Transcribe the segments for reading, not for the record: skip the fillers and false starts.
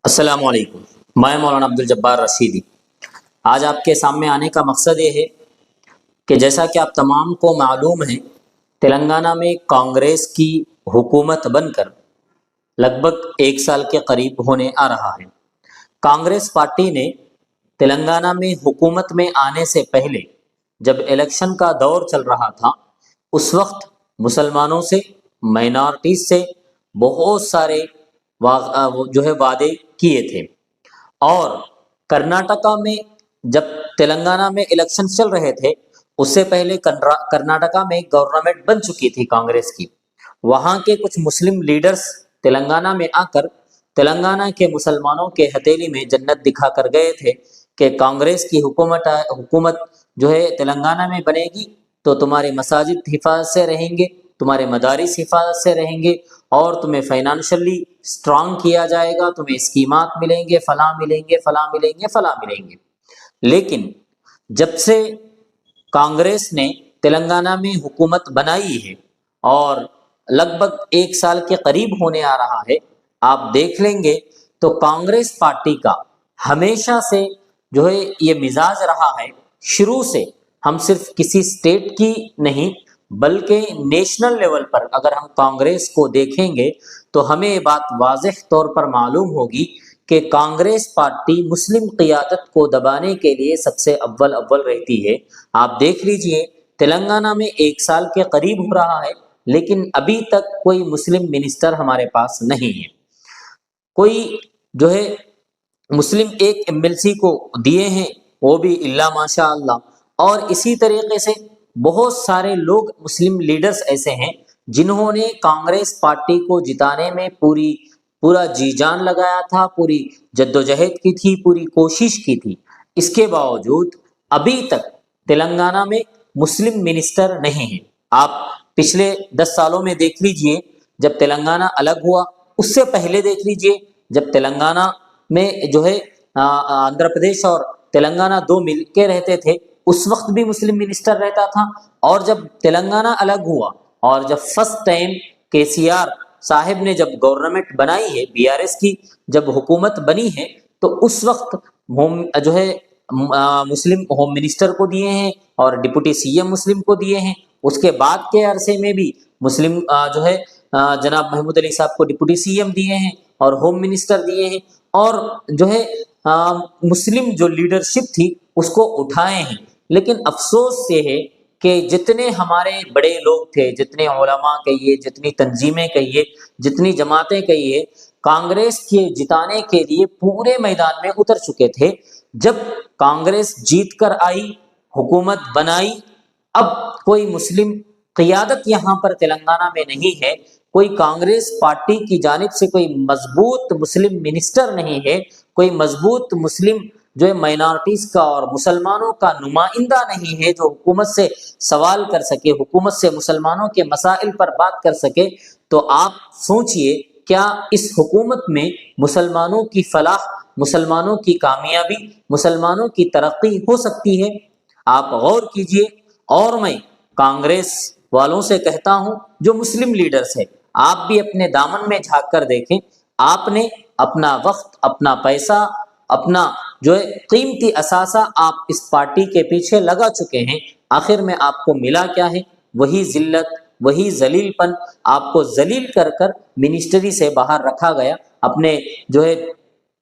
السلام علیکم، میں مولانا عبدالجبار رشیدی۔ آج آپ کے سامنے آنے کا مقصد یہ ہے کہ جیسا کہ آپ تمام کو معلوم ہے، تلنگانہ میں کانگریس کی حکومت بن کر لگ بھگ 1 سال کے قریب ہونے آ رہا ہے۔ کانگریس پارٹی نے تلنگانہ میں حکومت میں آنے سے پہلے جب الیکشن کا دور چل رہا تھا، اس وقت مسلمانوں سے، مائنارٹیز سے بہت سارے وعدے کیے تھے، اور کرناٹکا میں جب تلنگانہ میں الیکشن چل رہے تھے، اس سے پہلے کرناٹکا میں گورنمنٹ بن چکی تھی کانگریس کی۔ وہاں کے کچھ مسلم لیڈرز تلنگانہ میں آ کر تلنگانہ کے مسلمانوں کے ہتھیلی میں جنت دکھا کر گئے تھے کہ کانگریس کی حکومت تلنگانہ میں بنے گی تو تمہارے مساجد حفاظت سے رہیں گے، تمہارے مدارس حفاظت سے رہیں گے، اور تمہیں فائنانشلی اسٹرانگ کیا جائے گا، تمہیں اسکیمات ملیں گے، فلاں ملیں گے، فلاں ملیں گے، فلاں ملیں گے۔ لیکن جب سے کانگریس نے تلنگانہ میں حکومت بنائی ہے اور لگ بھگ 1 سال کے قریب ہونے آ رہا ہے، آپ دیکھ لیں گے تو کانگریس پارٹی کا ہمیشہ سے یہ مزاج رہا ہے، شروع سے۔ ہم صرف کسی اسٹیٹ کی نہیں بلکہ نیشنل لیول پر اگر ہم کانگریس کو دیکھیں گے تو ہمیں یہ بات واضح طور پر معلوم ہوگی کہ کانگریس پارٹی مسلم قیادت کو دبانے کے لیے سب سے اول رہتی ہے۔ آپ دیکھ لیجئے، تلنگانہ میں 1 سال کے قریب ہو رہا ہے، لیکن ابھی تک کوئی مسلم منسٹر ہمارے پاس نہیں ہے۔ کوئی مسلم ایک MLC کو دیے ہیں، وہ بھی اللہ ماشاء اللہ۔ اور اسی طریقے سے بہت سارے لوگ مسلم لیڈرز ایسے ہیں جنہوں نے کانگریس پارٹی کو جتانے میں پورا جی جان لگایا تھا، پوری جدوجہد کی تھی، پوری کوشش کی تھی۔ اس کے باوجود ابھی تک تلنگانہ میں مسلم منسٹر نہیں ہیں۔ آپ پچھلے 10 سالوں میں دیکھ لیجئے، جب تلنگانہ الگ ہوا، اس سے پہلے دیکھ لیجئے، جب تلنگانہ میں آندھرا پردیش اور تلنگانہ دو مل کے رہتے تھے، اس وقت بھی مسلم منسٹر رہتا تھا۔ اور جب تلنگانہ الگ ہوا اور جب فرسٹ ٹائم KCR صاحب نے جب گورنمنٹ بنائی ہے، BRS کی جب حکومت بنی ہے، تو اس وقت مسلم ہوم منسٹر کو دیے ہیں اور ڈپٹی CM مسلم کو دیے ہیں۔ اس کے بعد کے عرصے میں بھی مسلم جناب محمود علی صاحب کو ڈپٹی CM دیے ہیں اور ہوم منسٹر دیے ہیں، اور مسلم جو لیڈرشپ تھی اس کو اٹھائے ہیں۔ لیکن افسوس یہ ہے کہ جتنے ہمارے بڑے لوگ تھے، جتنے علماء کہیے، جتنی تنظیمیں کہیے، جتنی جماعتیں کہیے، کانگریس کے جتانے کے لیے پورے میدان میں اتر چکے تھے۔ جب کانگریس جیت کر آئی، حکومت بنائی، اب کوئی مسلم قیادت یہاں پر تلنگانہ میں نہیں ہے، کوئی کانگریس پارٹی کی جانب سے کوئی مضبوط مسلم منسٹر نہیں ہے، کوئی مضبوط مسلم مائنارٹیز کا اور مسلمانوں کا نمائندہ نہیں ہے جو حکومت سے سوال کر سکے، حکومت سے مسلمانوں کے مسائل پر بات کر سکے۔ تو آپ سوچئے، کیا اس حکومت میں مسلمانوں کی فلاح، مسلمانوں کی کامیابی، مسلمانوں کی ترقی ہو سکتی ہے؟ آپ غور کیجئے۔ اور میں کانگریس والوں سے کہتا ہوں، جو مسلم لیڈرز ہیں، آپ بھی اپنے دامن میں جھانک کر دیکھیں۔ آپ نے اپنا وقت، اپنا پیسہ، اپنا قیمتی اثاثہ آپ اس پارٹی کے پیچھے لگا چکے ہیں۔ آخر میں آپ کو ملا کیا ہے؟ وہی ذلت، وہی ذلیل پن۔ آپ کو ذلیل کر کر منسٹری سے باہر رکھا گیا، اپنے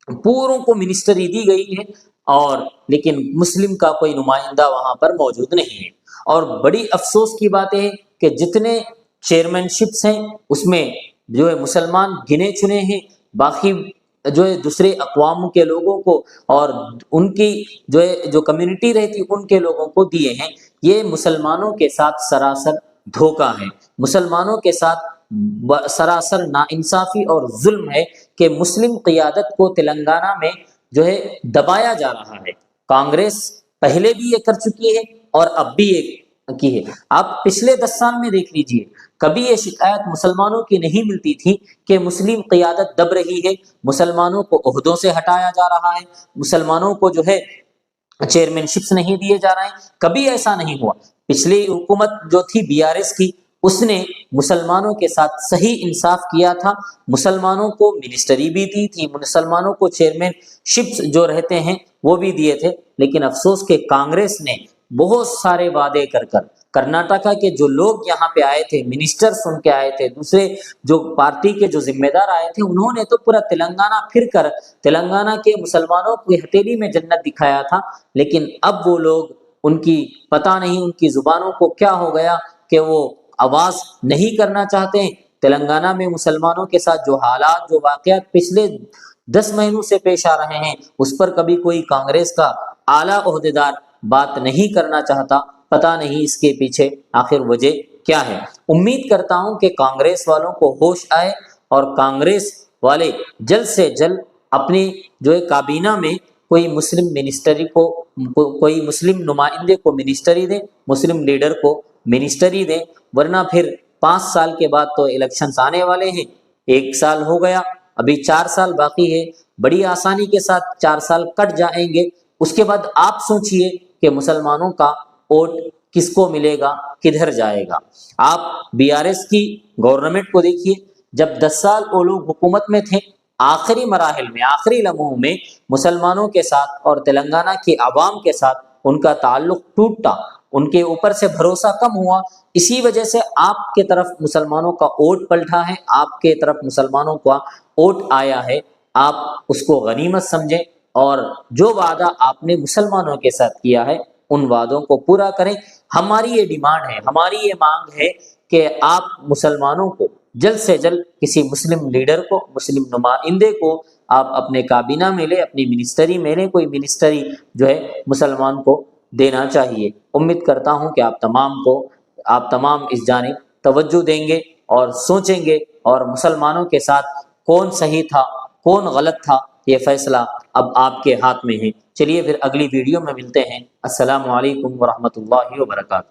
پوروں کو منسٹری دی گئی ہے، اور لیکن مسلم کا کوئی نمائندہ وہاں پر موجود نہیں ہے۔ اور بڑی افسوس کی بات ہے کہ جتنے چیئرمین شپس ہیں اس میں مسلمان گنے چنے ہیں، باقی دوسرے اقوام کے لوگوں کو اور ان کی جو کمیونٹی رہتی ان کے لوگوں کو دیے ہیں۔ یہ مسلمانوں کے ساتھ سراسر دھوکہ ہے، مسلمانوں کے ساتھ سراسر ناانصافی اور ظلم ہے کہ مسلم قیادت کو تلنگانہ میں دبایا جا رہا ہے۔ کانگریس پہلے بھی یہ کر چکی ہے اور اب بھی یہ کی ہے۔ آپ پچھلے 10 سال میں دیکھ لیجئے، کبھی یہ شکایت مسلمانوں کی نہیں ملتی تھی کہ مسلم قیادت دب رہی ہے، مسلمانوں کو عہدوں سے ہٹایا جا رہا ہے، مسلمانوں کو چیئرمین شپس نہیں دیے جا رہے ہیں۔ کبھی ایسا نہیں ہوا۔ پچھلی حکومت جو تھی BRS کی، اس نے مسلمانوں کے ساتھ صحیح انصاف کیا تھا، مسلمانوں کو منسٹری بھی دی تھی، مسلمانوں کو چیئرمین شپس جو رہتے ہیں وہ بھی دیے تھے، لیکن افسوس کہ کانگریس نے بہت سارے وعدے کر کرناٹکا کے جو لوگ یہاں پہ آئے تھے، منسٹرز ان کے آئے تھے، دوسرے جو پارٹی کے جو ذمہ دار آئے تھے، انہوں نے تو پورا تلنگانہ پھر کر تلنگانہ کے مسلمانوں کی ہتھیلی میں جنت دکھایا تھا، لیکن اب وہ لوگ ان کی پتہ نہیں ان کی زبانوں کو کیا ہو گیا کہ وہ آواز نہیں کرنا چاہتے ہیں۔ تلنگانہ میں مسلمانوں کے ساتھ جو حالات، جو واقعات پچھلے 10 مہینوں سے پیش آ رہے ہیں، اس پر کبھی کوئی کانگریس کا اعلیٰ عہدیدار بات نہیں کرنا چاہتا۔ پتہ نہیں اس کے پیچھے آخر وجہ کیا ہے۔ امید کرتا ہوں کہ کانگریس والوں کو ہوش آئے اور کانگریس والے جلد سے جلد اپنی جو کابینہ میں کوئی مسلم منسٹری کو، کوئی مسلم نمائندے کو منسٹری دیں، مسلم لیڈر کو منسٹری دیں، ورنہ پھر 5 سال کے بعد تو الیکشنز آنے والے ہیں۔ 1 سال ہو گیا، ابھی 4 سال باقی ہے، بڑی آسانی کے ساتھ 4 سال کٹ جائیں گے۔ اس کے بعد آپ سوچئے کہ مسلمانوں کا ووٹ کس کو ملے گا، کدھر جائے گا۔ آپ BRS کی گورنمنٹ کو دیکھیے، جب 10 سال وہ لوگ حکومت میں تھے، آخری مراحل میں، آخری لمحوں میں مسلمانوں کے ساتھ اور تلنگانہ کی عوام کے ساتھ ان کا تعلق ٹوٹا، ان کے اوپر سے بھروسہ کم ہوا۔ اسی وجہ سے آپ کے طرف مسلمانوں کا ووٹ پلٹا ہے، آپ کے طرف مسلمانوں کا ووٹ آیا ہے۔ آپ اس کو غنیمت سمجھیں اور جو وعدہ آپ نے مسلمانوں کے ساتھ کیا ہے ان وعدوں کو پورا کریں۔ ہماری یہ ڈیمانڈ ہے، ہماری یہ مانگ ہے کہ آپ مسلمانوں کو جلد سے جلد کسی مسلم لیڈر کو، مسلم نمائندے کو آپ اپنے کابینہ میں لیں، اپنی منسٹری میں لیں، کوئی منسٹری جو ہے مسلمان کو دینا چاہیے۔ امید کرتا ہوں کہ آپ تمام اس جانب توجہ دیں گے اور سوچیں گے، اور مسلمانوں کے ساتھ کون صحیح تھا کون غلط تھا یہ فیصلہ اب آپ کے ہاتھ میں ہے۔ چلیے پھر اگلی ویڈیو میں ملتے ہیں۔ السلام علیکم ورحمۃ اللہ وبرکاتہ۔